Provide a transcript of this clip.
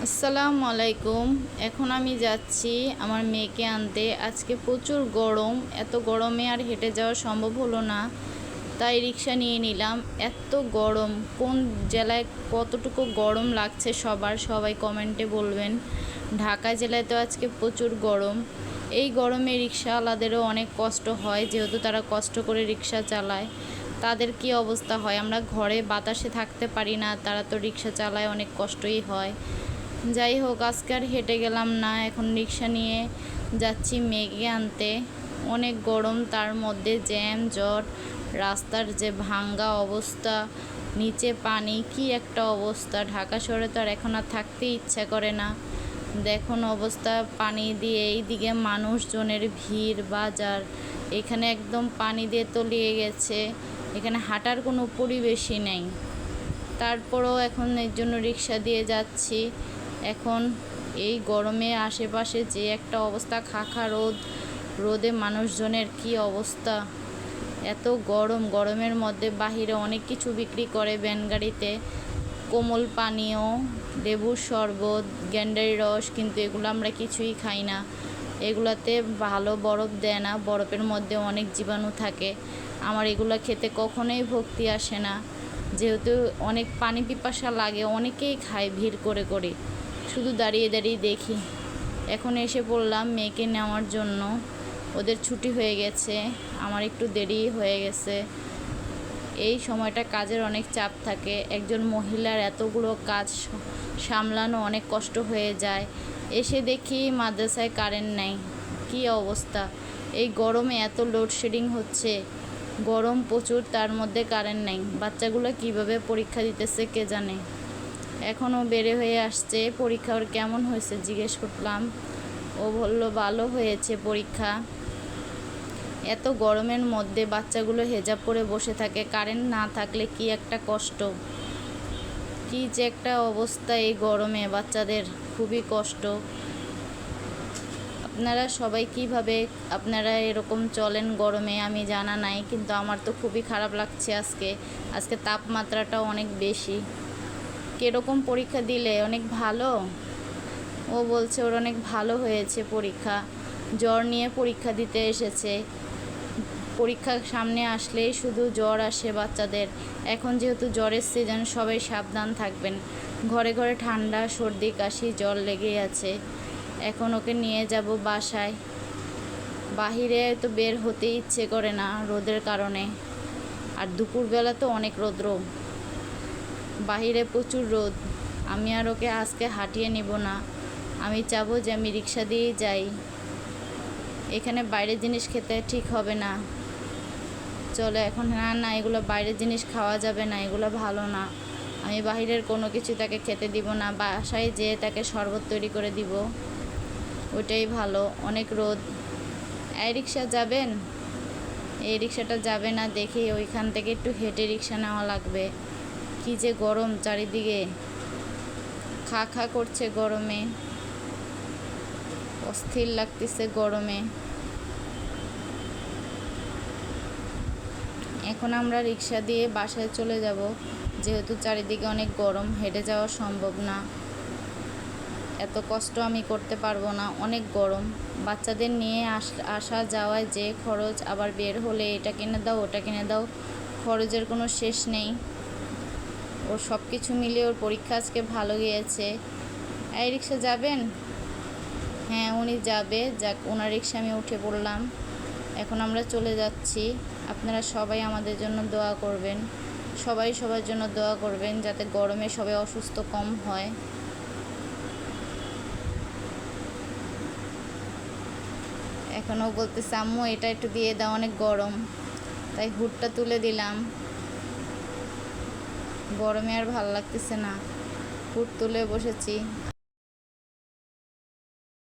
আসসালামু আলাইকুম। এখন আমি যাচ্ছি আমার মেয়েকে আনতে। আজকে প্রচুর গরম, এত গরমে আর হেঁটে যাওয়া সম্ভব হলো না, তাই রিক্সা নিয়ে নিলাম। এত গরম, কোন জেলায় কতটুকু গরম লাগছে সবাই কমেন্টে বলবেন। ঢাকা জেলায় তো আজকে প্রচুর গরম। এই গরমে রিক্সাওয়ালাদেরও অনেক কষ্ট হয়, যেহেতু তারা কষ্ট করে রিক্সা চালায়। তাদের কি অবস্থা হয়, আমরা ঘরে বাতাসে থাকতে পারি না, তারা তো রিক্সা চালায়, অনেক কষ্টই হয়। যাই হোক, আজকে আর হেঁটে গেলাম না, এখন রিক্সা নিয়ে যাচ্ছি মেয়েকে আনতে। অনেক গরম, তার মধ্যে জ্যাম জট, রাস্তার যে ভাঙ্গা অবস্থা, নিচে পানি, কি একটা অবস্থা। ঢাকা শহরে তো আর এখন আর থাকতেই ইচ্ছা করে না। দেখুন অবস্থা, পানি দিয়ে এইদিকে মানুষজনের ভিড়, বাজার, এখানে একদম পানি দিয়ে তলিয়ে গেছে। এখানে হাঁটার কোনো পরিবেশই নেই। তারপরও এখন এর জন্য রিক্সা দিয়ে যাচ্ছি। এখন এই গরমে আশেপাশে যে একটা অবস্থা, খাখা রোদ, রোদে মানুষজনের কি অবস্থা। এত গরম, গরমের মধ্যে বাহিরে অনেক কিছু বিক্রি করে ভ্যানগাড়িতে, কোমল পানীয়, লেবুর শরবত, গ্যান্ডারি রস, কিন্তু এগুলো আমরা কিছুই খাই না। এগুলাতে ভালো বরফ দেয় না, বরফের মধ্যে অনেক জীবাণু থাকে। আমার এগুলো খেতে কখনোই ভক্তি আসে না। যেহেতু অনেক পানি পিপাসা লাগে, অনেকেই খায় ভিড় করে করে, শুধু দাঁড়িয়ে দাঁড়িয়ে দেখি। এখন এসে পড়লাম মেয়েকে নেওয়ার জন্য। ওদের ছুটি হয়ে গেছে, আমার একটু দেরি হয়ে গেছে। এই সময়টা কাজের অনেক চাপ থাকে, একজন মহিলার এতগুলো কাজ সামলানো অনেক কষ্ট হয়ে যায়। এসে দেখি মাদ্রাসায় কারেন্ট নেই, কি অবস্থা। এই গরমে এত লোডশেডিং হচ্ছে, গরম প্রচুর, তার মধ্যে কারেন্ট নেই। বাচ্চাগুলো কিভাবে পরীক্ষা দিতেছে কে জানে। এখনও বেড়ে হয়ে আসছে। পরীক্ষা ওর কেমন হয়েছে জিজ্ঞেস করলাম, ও বলল ভালো হয়েছে পরীক্ষা। এত গরমের মধ্যে বাচ্চাগুলো হেজাব পরে বসে থাকে, কারেন্ট না থাকলে কি একটা কষ্ট, কি যে একটা অবস্থা। এই গরমে বাচ্চাদের খুবই কষ্ট। আপনারা সবাই কিভাবে আপনারা এরকম চলেন গরমে আমি জানা নাই, কিন্তু আমার তো খুবই খারাপ লাগছে। আজকে তাপমাত্রাটাও অনেক বেশি। কীরকম পরীক্ষা দিলে? অনেক ভালো। ও বলছে ওর অনেক ভালো হয়েছে পরীক্ষা, জ্বর নিয়ে পরীক্ষা দিতে এসেছে। পরীক্ষা সামনে আসলেই শুধু জ্বর আসে বাচ্চাদের। এখন যেহেতু জ্বরের সিজন, সবাই সাবধান থাকবেন। ঘরে ঘরে ঠান্ডা, সর্দি, কাশি, জ্বর লেগেই আছে। এখন ওকে নিয়ে যাব বাসায়। বাহিরে তো বের হতে ইচ্ছে করে না রোদের কারণে, আর দুপুরবেলা তো অনেক রৌদ্র, বাহিরে প্রচুর রোদ। আমি আর ওকে আজকে হাঁটিয়ে নিব না, আমি চাবো যে আমি রিক্সা দিয়েই যাই। এখানে বাইরের জিনিস খেতে ঠিক হবে না। চলো এখন, না এগুলো বাইরের জিনিস খাওয়া যাবে না, এগুলো ভালো না। আমি বাহিরের কোনো কিছু তাকে খেতে দিব না, বাসায় যেয়ে তাকে শরবত তৈরি করে দিব, ওইটাই ভালো। অনেক রোদ। এই রিক্সা যাবেন? এই রিক্সাটা যাবে না, দেখি ওইখান থেকে একটু হেঁটে রিক্সা নেওয়া লাগবে। কি যে গরম চারিদিকে, খা খা করছে গরমে, অস্থির লাগতেছে গরমে। এখন আমরা রিক্সা দিয়ে বাসায় চলে যাব, যেহেতু চারিদিকে অনেক গরম, হেঁটে যাওয়া সম্ভব না। এত কষ্ট আমি করতে পারবো না, অনেক গরম। বাচ্চাদের নিয়ে আসা যাওয়ায় যে খরচ, আবার বের হলে এটা কিনে দাও ওটা কিনে দাও, খরচের কোনো শেষ নেই। ওর সব কিছু মিলিয়ে ওর পরীক্ষা আজকে ভালো গিয়েছে। এই রিক্সা যাবেন? হ্যাঁ উনি যাবে, যাক ওনার রিক্সা আমি উঠে পড়লাম। এখন আমরা চলে যাচ্ছি। আপনারা সবাই আমাদের জন্য দোয়া করবেন, সবাই সবার জন্য দোয়া করবেন, যাতে গরমে সবাই অসুস্থ কম হয়। এখনও বলতেছে আম্মু এটা একটু দিয়ে দাও, অনেক গরম। তাই হুডটা তুলে দিলাম, গরমে আর ভালো লাগতেছে না, হুড তুলে বসেছি।